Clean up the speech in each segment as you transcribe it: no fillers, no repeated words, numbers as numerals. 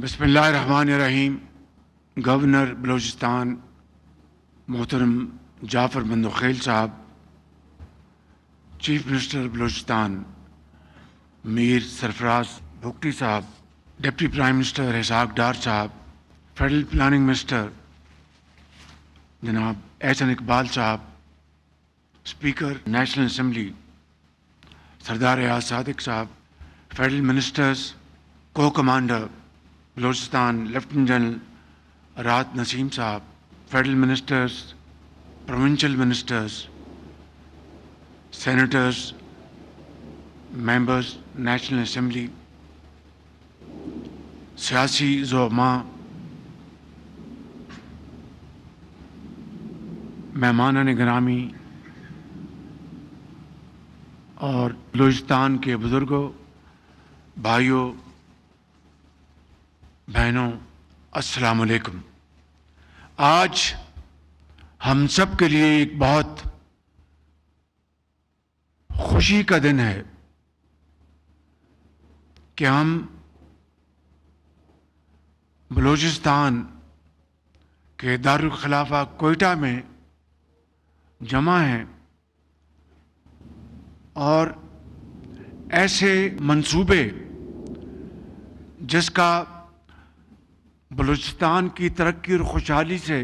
بسم اللہ الرحمن الرحیم. گورنر بلوچستان محترم جعفر مندوخیل صاحب، چیف منسٹر بلوچستان میر سرفراز بھگٹی صاحب، deputy prime minister Ishaq Dar صاحب، فیڈرل پلاننگ منسٹر جناب احسن اقبال صاحب، اسپیکر نیشنل اسمبلی سردار ایاز صادق صاحب، فیڈرل منسٹرز، کو کمانڈر بلوچستان لیفٹیننٹ جنرل رات نسیم صاحب، federal ministers, provincial ministers, senators, members national assembly, سیاسی زعماء، مہمانان گرامی اور بلوچستان کے بزرگوں، بھائیوں، بہنوں، السلام علیکم. آج ہم سب کے لیے ایک بہت خوشی کا دن ہے کہ ہم بلوچستان کے دارالخلافہ کوئٹہ میں جمع ہیں اور ایسے منصوبے جس کا بلوچستان کی ترقی اور خوشحالی سے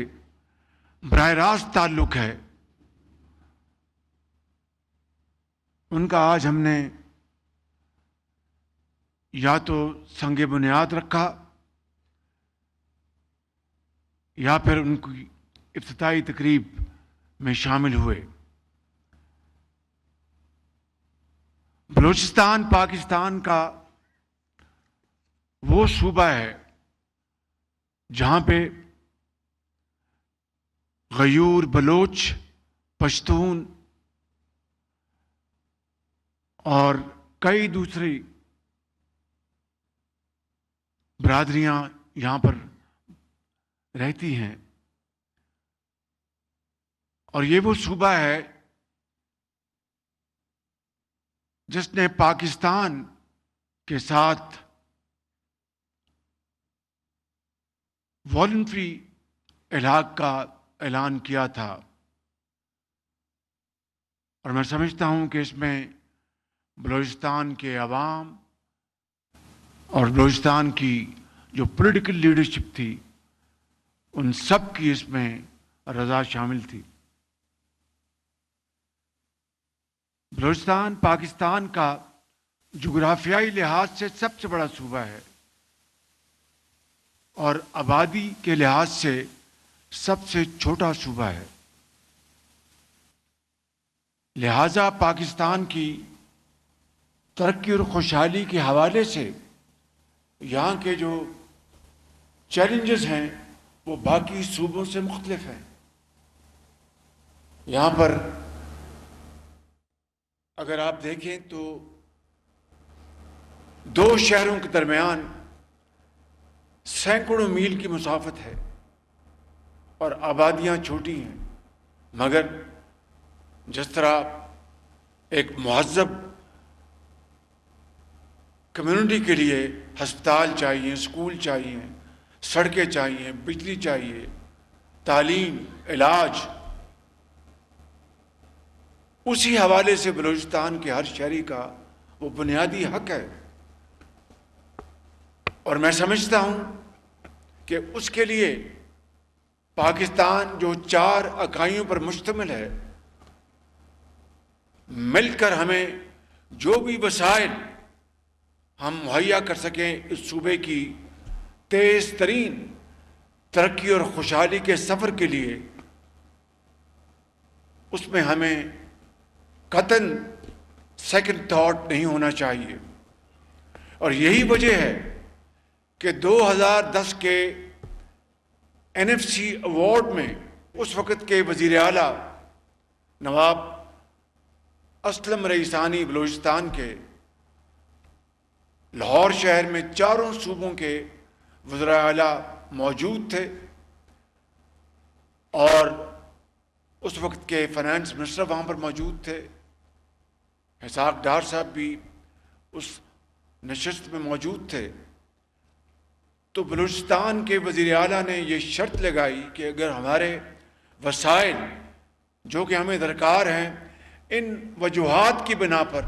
براہ راست تعلق ہے، ان کا آج ہم نے یا تو سنگ بنیاد رکھا یا پھر ان کی افتتاحی تقریب میں شامل ہوئے. بلوچستان پاکستان کا وہ صوبہ ہے جہاں پہ غیور، بلوچ، پشتون اور کئی دوسری برادریاں یہاں پر رہتی ہیں، اور یہ وہ صوبہ ہے جس نے پاکستان کے ساتھ والنٹری الحاق کا اعلان کیا تھا، اور میں سمجھتا ہوں کہ اس میں بلوچستان کے عوام اور بلوچستان کی جو پولیٹیکل لیڈرشپ تھی ان سب کی اس میں رضا شامل تھی. بلوچستان پاکستان کا جغرافیائی لحاظ سے سب سے بڑا صوبہ ہے اور آبادی کے لحاظ سے سب سے چھوٹا صوبہ ہے. لہٰذا پاکستان کی ترقی اور خوشحالی کے حوالے سے یہاں کے جو چیلنجز ہیں وہ باقی صوبوں سے مختلف ہیں. یہاں پر اگر آپ دیکھیں تو دو شہروں کے درمیان سینکڑوں میل کی مسافت ہے اور آبادیاں چھوٹی ہیں، مگر جس طرح ایک مہذب کمیونٹی کے لیے ہسپتال چاہیے، اسکول چاہیے، سڑکیں چاہیے، بجلی چاہیے، تعلیم، علاج، اسی حوالے سے بلوچستان کے ہر شہری کا وہ بنیادی حق ہے. اور میں سمجھتا ہوں کہ اس کے لیے پاکستان جو 4 اکائیوں پر مشتمل ہے، مل کر ہمیں جو بھی وسائل ہم مہیا کر سکیں اس صوبے کی تیز ترین ترقی اور خوشحالی کے سفر کے لیے، اس میں ہمیں قطعاً سیکنڈ تھاٹ نہیں ہونا چاہیے. اور یہی وجہ ہے کہ 2010 کے NFC ایوارڈ میں اس وقت کے وزیر اعلیٰ نواب اسلم رئیسانی بلوچستان کے لاہور شہر میں 4 صوبوں کے وزراء اعلیٰ موجود تھے، اور اس وقت کے فائنانس منسٹر وہاں پر موجود تھے. اسحاق ڈار صاحب بھی اس نشست میں موجود تھے. تو بلوچستان کے وزیر اعلیٰ نے یہ شرط لگائی کہ اگر ہمارے وسائل جو کہ ہمیں درکار ہیں ان وجوہات کی بنا پر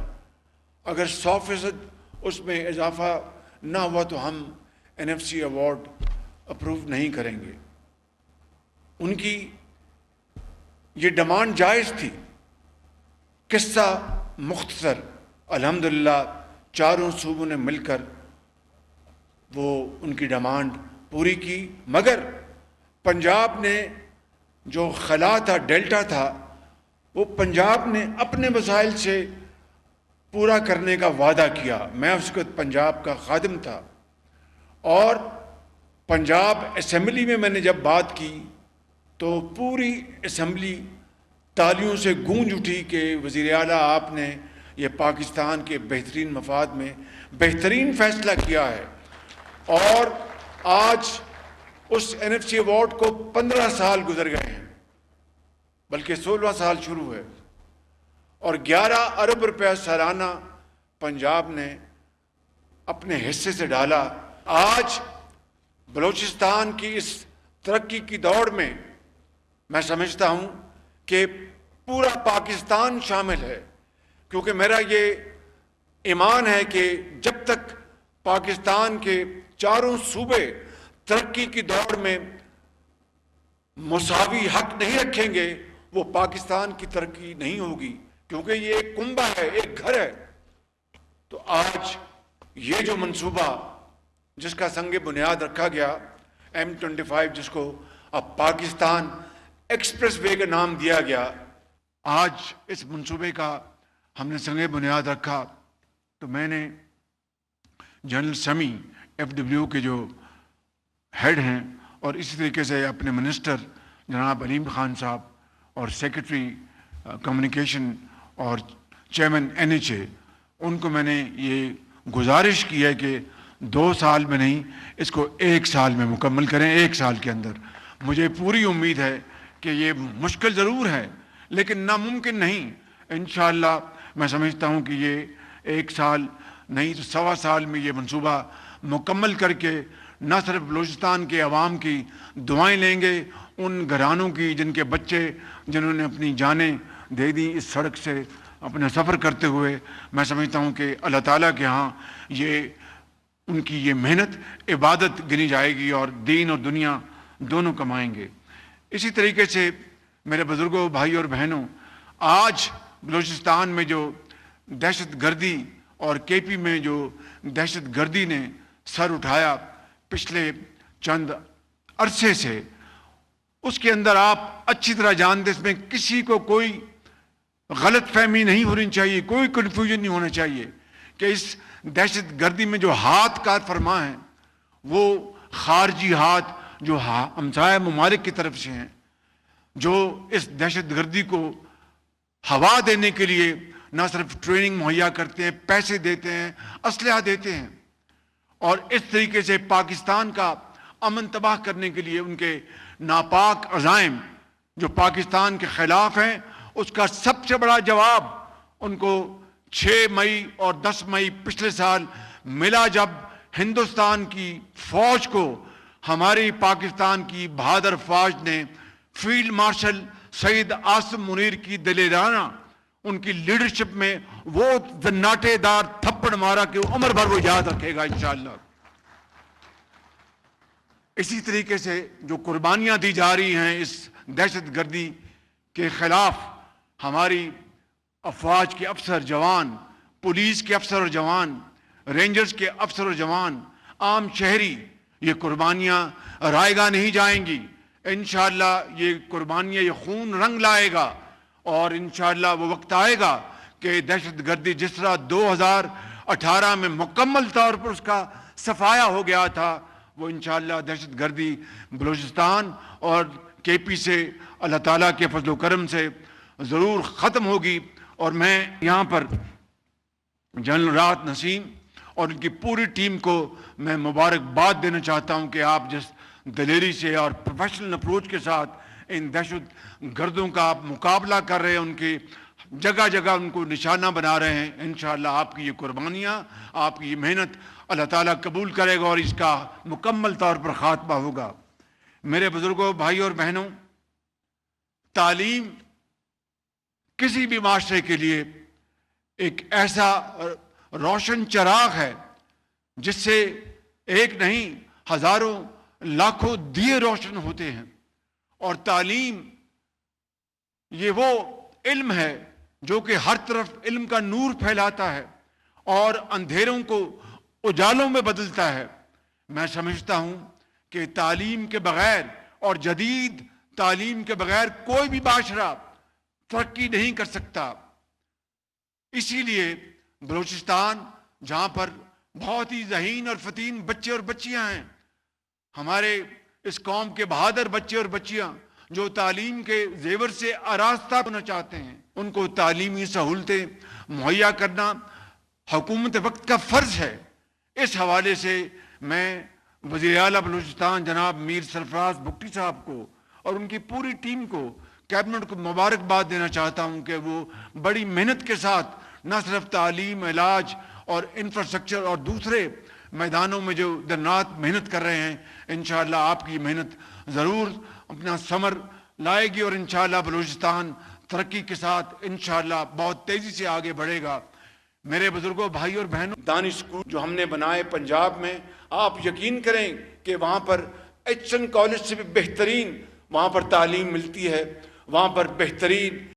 اگر 100% اس میں اضافہ نہ ہوا تو ہم NFC ایوارڈ اپروو نہیں کریں گے۔ ان کی یہ ڈیمانڈ جائز تھی۔ قصہ مختصر، الحمدللہ چاروں صوبوں نے مل کر وہ ان کی ڈیمانڈ پوری کی، مگر پنجاب نے جو خلا تھا، ڈیلٹا تھا، وہ پنجاب نے اپنے وسائل سے پورا کرنے کا وعدہ کیا۔ میں اس وقت پنجاب کا خادم تھا اور پنجاب اسمبلی میں نے جب بات کی تو پوری اسمبلی تالیوں سے گونج اٹھی کہ وزیر اعلیٰ آپ نے یہ پاکستان کے بہترین مفاد میں بہترین فیصلہ کیا ہے۔ اور آج اس NFC ایوارڈ کو 15 سال گزر گئے ہیں، بلکہ 16واں سال شروع ہے، اور 11 ارب روپے سالانہ پنجاب نے اپنے حصے سے ڈالا۔ آج بلوچستان کی اس ترقی کی دوڑ میں میں سمجھتا ہوں کہ پورا پاکستان شامل ہے، کیونکہ میرا یہ ایمان ہے کہ جب تک پاکستان کے چاروں صوبے ترقی کی دوڑ میں مساوی حق نہیں رکھیں گے وہ پاکستان کی ترقی نہیں ہوگی، کیونکہ یہ ایک کنبہ ہے، ایک گھر ہے۔ تو آج یہ جو منصوبہ جس کا سنگ بنیاد رکھا گیا M25، جس کو اب پاکستان ایکسپریس وے کا نام دیا گیا، آج اس منصوبے کا ہم نے سنگ بنیاد رکھا تو میں نے جنرل سمی FW کے جو ہیڈ ہیں اور اسی طریقے سے اپنے منسٹر جناب علیم خان صاحب اور سیکرٹری کمیونیکیشن اور چیئرمین NHA، ان کو میں نے یہ گزارش کی ہے کہ 2 سال میں نہیں، اس کو 1 سال میں مکمل کریں۔ 1 سال کے اندر مجھے پوری امید ہے کہ یہ مشکل ضرور ہے لیکن ناممکن نہیں۔ انشاءاللہ میں سمجھتا ہوں کہ یہ 1 سال نہیں تو 1.25 سال میں یہ منصوبہ مکمل کر کے نہ صرف بلوچستان کے عوام کی دعائیں لیں گے، ان گھرانوں کی جن کے بچے جنہوں نے اپنی جانیں دے دیں اس سڑک سے اپنا سفر کرتے ہوئے، میں سمجھتا ہوں کہ اللہ تعالیٰ کے ہاں یہ ان کی یہ محنت عبادت گنی جائے گی اور دین اور دنیا دونوں کمائیں گے۔ اسی طریقے سے میرے بزرگوں، بھائی اور بہنوں، آج بلوچستان میں جو دہشت گردی اور KP میں جو دہشت گردی نے سر اٹھایا پچھلے چند عرصے سے، اس کے اندر آپ اچھی طرح جانتے، اس میں کسی کو کوئی غلط فہمی نہیں ہونی چاہیے، کوئی کنفیوژن نہیں ہونا چاہیے کہ اس دہشت گردی میں جو ہاتھ کار فرما ہیں وہ خارجی ہاتھ جو ہمسایہ ممالک کی طرف سے ہیں، جو اس دہشت گردی کو ہوا دینے کے لیے نہ صرف ٹریننگ مہیا کرتے ہیں، پیسے دیتے ہیں، اسلحہ دیتے ہیں، اور اس طریقے سے پاکستان کا امن تباہ کرنے کے لیے ان کے ناپاک عزائم جو پاکستان کے خلاف ہیں، اس کا سب سے بڑا جواب ان کو 6 مئی اور 10 مئی پچھلے سال ملا، جب ہندوستان کی فوج کو ہماری پاکستان کی بہادر فوج نے فیلڈ مارشل سید عاصم منیر کی دلیرانہ ان کی لیڈرشپ میں وہ زناٹے دار تھپڑ مارا کہ عمر بھر وہ یاد رکھے گا انشاءاللہ۔ اسی طریقے سے جو قربانیاں دی جا رہی ہیں اس دہشت گردی کے خلاف، ہماری افواج کے افسر جوان، پولیس کے افسر اور جوان، رینجرز کے افسر اور جوان، عام شہری، یہ قربانیاں رائے گاہ نہیں جائیں گی۔ انشاءاللہ یہ قربانیاں، یہ خون رنگ لائے گا، اور انشاءاللہ وہ وقت آئے گا کہ دہشت گردی جس طرح 2018 میں مکمل طور پر اس کا صفایا ہو گیا تھا، وہ انشاءاللہ دہشت گردی بلوچستان اور KP سے اللہ تعالیٰ کے فضل و کرم سے ضرور ختم ہوگی۔ اور میں یہاں پر جنرل راحت نسیم اور ان کی پوری ٹیم کو میں مبارکباد دینا چاہتا ہوں کہ آپ جس دلیری سے اور پروفیشنل اپروچ کے ساتھ ان دہشت گردوں کا آپ مقابلہ کر رہے ہیں، ان کی جگہ جگہ ان کو نشانہ بنا رہے ہیں، انشاءاللہ آپ کی یہ قربانیاں، آپ کی یہ محنت اللہ تعالیٰ قبول کرے گا اور اس کا مکمل طور پر خاتمہ ہوگا۔ میرے بزرگوں، بھائی اور بہنوں، تعلیم کسی بھی معاشرے کے لیے ایک ایسا روشن چراغ ہے جس سے ایک نہیں ہزاروں لاکھوں دیے روشن ہوتے ہیں۔ اور تعلیم یہ وہ علم ہے جو کہ ہر طرف علم کا نور پھیلاتا ہے اور اندھیروں کو اجالوں میں بدلتا ہے۔ میں سمجھتا ہوں کہ تعلیم کے بغیر اور جدید تعلیم کے بغیر کوئی بھی معاشرہ ترقی نہیں کر سکتا۔ اسی لیے بلوچستان، جہاں پر بہت ہی ذہین اور فتین بچے اور بچیاں ہیں، ہمارے اس قوم کے بہادر بچے اور بچیاں جو تعلیم کے زیور سے آراستہ ہونا چاہتے ہیں، ان کو تعلیمی سہولتیں مہیا کرنا حکومت وقت کا فرض ہے۔ اس حوالے سے میں وزیر اعلیٰ بلوچستان جناب میر سرفراز بگٹی صاحب کو اور ان کی پوری ٹیم کو، کیبنٹ کو مبارکباد دینا چاہتا ہوں کہ وہ بڑی محنت کے ساتھ نہ صرف تعلیم، علاج اور انفراسٹرکچر اور دوسرے میدانوں میں جو دن رات محنت کر رہے ہیں، انشاءاللہ آپ کی محنت ضرور اپنا ثمر لائے گی اور انشاءاللہ بلوچستان ترقی کے ساتھ انشاءاللہ بہت تیزی سے آگے بڑھے گا۔ میرے بزرگوں، بھائی اور بہنوں، دانش اسکول جو ہم نے بنائے پنجاب میں، آپ یقین کریں کہ وہاں پر ایچ این کالج سے بھی بہترین وہاں پر تعلیم ملتی ہے، وہاں پر بہترین